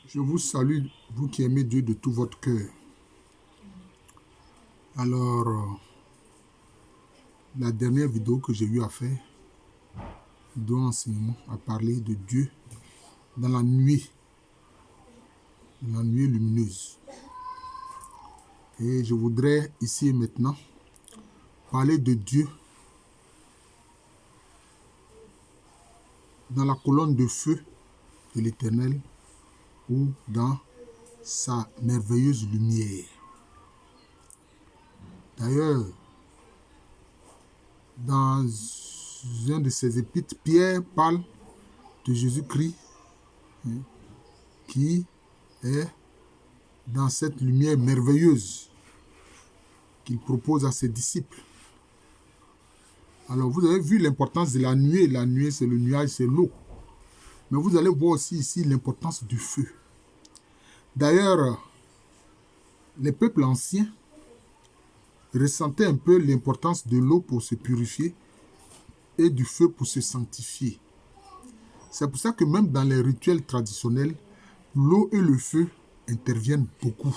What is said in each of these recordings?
Je vous salue, vous qui aimez Dieu de tout votre cœur. Alors, la dernière vidéo que j'ai eu à faire, vidéo enseignement, a parlé de Dieu dans la nuit lumineuse. Et je voudrais ici et maintenant parler de Dieu dans la colonne de feu de l'Éternel ou dans sa merveilleuse lumière. D'ailleurs, dans un de ses épîtres, Pierre parle de Jésus-Christ qui est dans cette lumière merveilleuse qu'il propose à ses disciples. Alors, vous avez vu l'importance de la nuée. La nuée, c'est le nuage, c'est l'eau. Mais vous allez voir aussi ici l'importance du feu. D'ailleurs, les peuples anciens ressentaient un peu l'importance de l'eau pour se purifier et du feu pour se sanctifier. C'est pour ça que même dans les rituels traditionnels, l'eau et le feu interviennent beaucoup.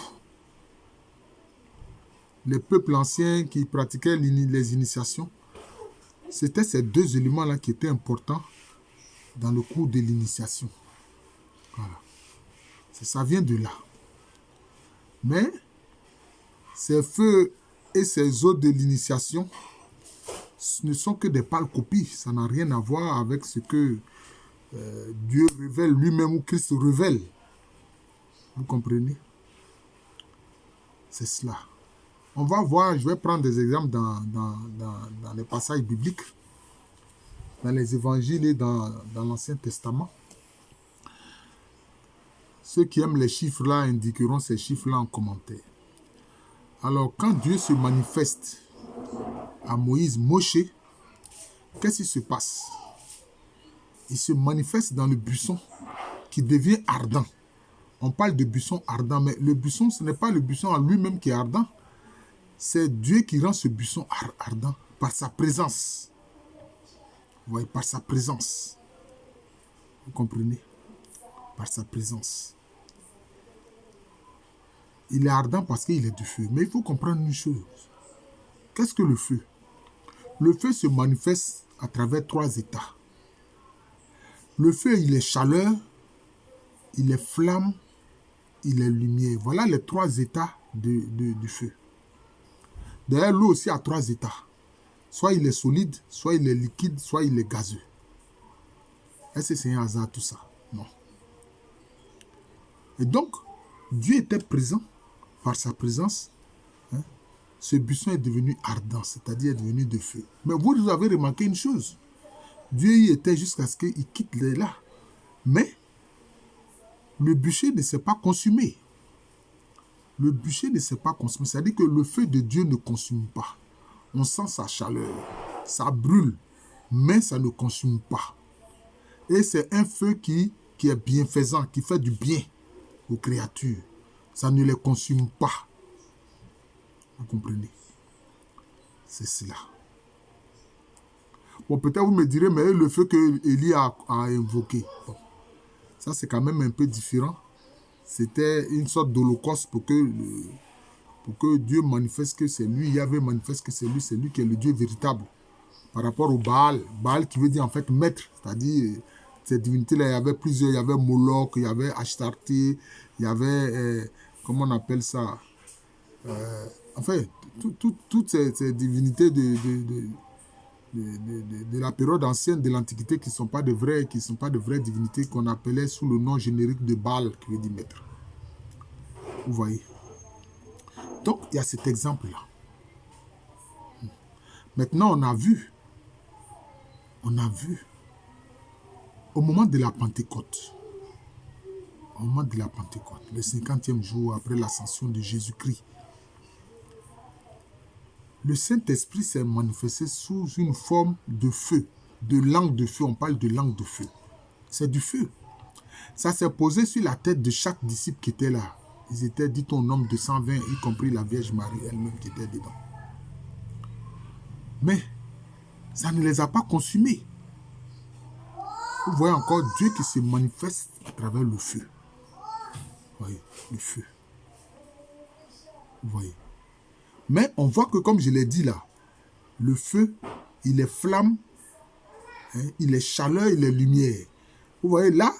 Les peuples anciens qui pratiquaient les initiations, c'était ces deux éléments-là qui étaient importants dans le cours de l'initiation. Voilà. Ça vient de là. Mais ces feux et ces eaux de l'initiation ne sont que des pâles copies. Ça n'a rien à voir avec ce que Dieu révèle lui-même ou Christ révèle. Vous comprenez? C'est cela. On va voir, je vais prendre des exemples dans les passages bibliques, dans les évangiles et dans l'Ancien Testament. Ceux qui aiment les chiffres là indiqueront ces chiffres là en commentaire. Alors, quand Dieu se manifeste à Moïse, Moshe, qu'est-ce qui se passe? Il se manifeste dans le buisson qui devient ardent. On parle de buisson ardent, mais le buisson, ce n'est pas le buisson en lui-même qui est ardent. C'est Dieu qui rend ce buisson ardent par sa présence. Vous voyez, par sa présence. Vous comprenez? Par sa présence. Il est ardent parce qu'il est du feu. Mais il faut comprendre une chose. Qu'est-ce que le feu? Le feu se manifeste à travers 3 états. Le feu, il est chaleur, il est flamme, il est lumière. Voilà les 3 états du feu. D'ailleurs, l'eau aussi a 3 états. Soit il est solide, soit il est liquide, soit il est gazeux. Est-ce que c'est un hasard tout ça? Non. Et donc, Dieu était présent par sa présence. Ce buisson est devenu ardent, c'est-à-dire est devenu de feu. Mais vous avez remarqué une chose. Dieu y était jusqu'à ce qu'il quitte là. Mais le bûcher ne s'est pas consumé. Le bûcher ne s'est pas consumé. C'est-à-dire que le feu de Dieu ne consume pas. On sent sa chaleur. Ça brûle, mais ça ne consume pas. Et c'est un feu qui est bienfaisant, qui fait du bien aux créatures. Ça ne les consume pas. Vous comprenez? C'est cela. Bon, peut-être vous me direz, mais le feu que Élie a invoqué, bon, ça c'est quand même un peu différent. C'était une sorte d'holocauste pour que Dieu manifeste que c'est lui, Yahvé manifeste que c'est lui qui est le Dieu véritable. Par rapport au Baal, Baal qui veut dire en fait maître, c'est-à-dire ces divinités-là, il y avait plusieurs, il y avait Moloch, il y avait Ashtarté, il y avait, comment on appelle ça, enfin, toutes ces divinités de la période ancienne de l'Antiquité qui ne sont pas de vraies divinités qu'on appelait sous le nom générique de Baal, qui veut dire maître. Vous voyez. Donc, il y a cet exemple-là. Maintenant, on a vu, au moment de la Pentecôte, le 50e jour après l'ascension de Jésus-Christ, le Saint-Esprit s'est manifesté sous une forme de feu, de langue de feu. On parle de langue de feu. C'est du feu. Ça s'est posé sur la tête de chaque disciple qui était là. Ils étaient, dit-on, nombre de 120, y compris la Vierge Marie elle-même qui était dedans. Mais ça ne les a pas consumés. Vous voyez encore Dieu qui se manifeste à travers le feu. voyez, le feu. Vous voyez. Mais on voit que, comme je l'ai dit là, le feu, il est flamme, hein, il est chaleur, il est lumière. Vous voyez, là,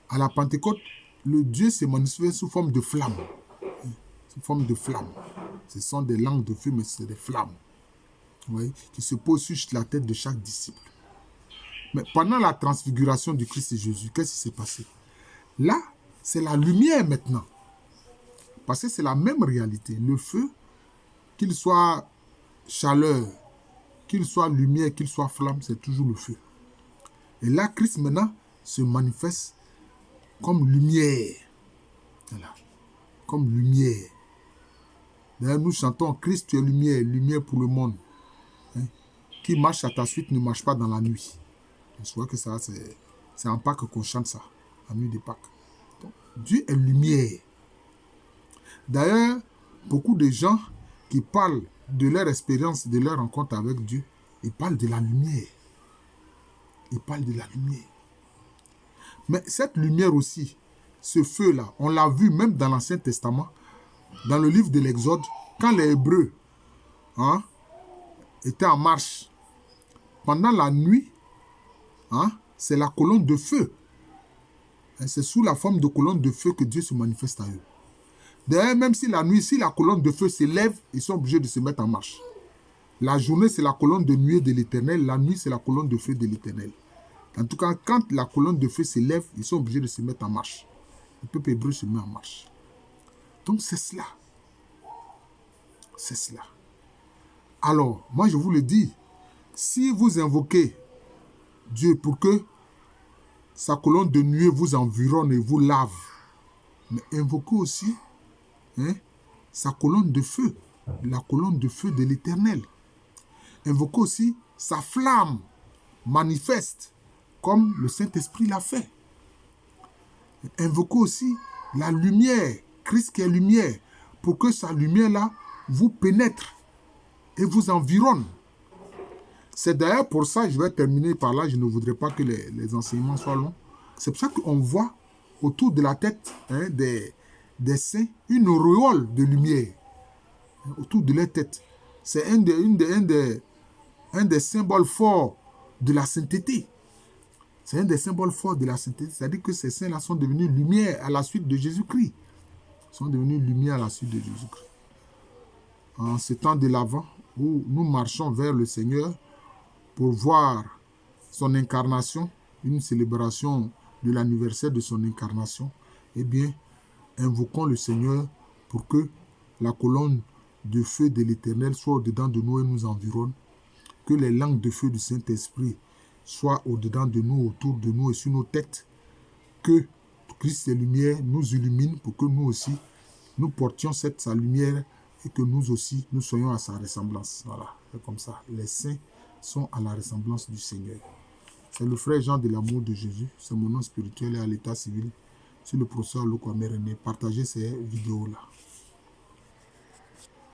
à la Pentecôte, le Dieu s'est manifesté sous forme de flamme. Sous forme de flamme. Ce sont des langues de feu, mais c'est des flammes. Vous voyez, qui se posent sur la tête de chaque disciple. Mais pendant la transfiguration du Christ Jésus, qu'est-ce qui s'est passé? Là, c'est la lumière maintenant. Parce que c'est la même réalité. Le feu, qu'il soit chaleur, qu'il soit lumière, qu'il soit flamme, c'est toujours le feu. Et là, Christ maintenant se manifeste comme lumière. Voilà. Comme lumière. D'ailleurs, nous chantons Christ, tu es lumière, lumière pour le monde. Hein? Qui marche à ta suite ne marche pas dans la nuit. Je crois que ça, c'est en Pâques qu'on chante ça, la nuit de Pâques. Donc, Dieu est lumière. D'ailleurs, beaucoup de gens qui parlent de leur expérience, de leur rencontre avec Dieu, ils parlent de la lumière. Ils parlent de la lumière. Mais cette lumière aussi, ce feu-là, on l'a vu même dans l'Ancien Testament, dans le livre de l'Exode, quand les Hébreux étaient en marche, pendant la nuit, c'est la colonne de feu. C'est sous la forme de colonne de feu que Dieu se manifeste à eux. D'ailleurs, même si la nuit, si la colonne de feu s'élève, ils sont obligés de se mettre en marche. La journée, c'est la colonne de nuée de l'Éternel. La nuit, c'est la colonne de feu de l'Éternel. En tout cas, quand la colonne de feu s'élève, ils sont obligés de se mettre en marche. Le peuple hébreu se met en marche. Donc, c'est cela. C'est cela. Alors, moi, je vous le dis, si vous invoquez Dieu pour que sa colonne de nuée vous environne et vous lave, mais invoquez aussi sa colonne de feu, la colonne de feu de l'Éternel. Invoquez aussi sa flamme manifeste, comme le Saint-Esprit l'a fait. Invoquez aussi la lumière, Christ qui est lumière, pour que sa lumière-là vous pénètre et vous environne. C'est d'ailleurs pour ça, je vais terminer par là, je ne voudrais pas que les enseignements soient longs. C'est pour ça qu'on voit autour de la tête des saints une auréole de lumière. Autour de leur tête. C'est un des symboles forts de la sainteté. C'est un des symboles forts de la sainteté. C'est-à-dire que ces saints-là sont devenus lumière à la suite de Jésus-Christ. Ils sont devenus lumière à la suite de Jésus-Christ. En ce temps de l'Avent, où nous marchons vers le Seigneur pour voir son incarnation, une célébration de l'anniversaire de son incarnation, eh bien, invoquons le Seigneur pour que la colonne de feu de l'Éternel soit au-dedans de nous et nous environne, que les langues de feu du Saint-Esprit soient au-dedans de nous, autour de nous et sur nos têtes, que Christ et lumière nous illumine pour que nous aussi, nous portions sa lumière et que nous aussi, nous soyons à sa ressemblance. Voilà, c'est comme ça. Les saints sont à la ressemblance du Seigneur. C'est le frère Jean de l'amour de Jésus. C'est mon nom spirituel et à l'état civil. C'est le professeur Lokwame René. Partagez ces vidéos-là.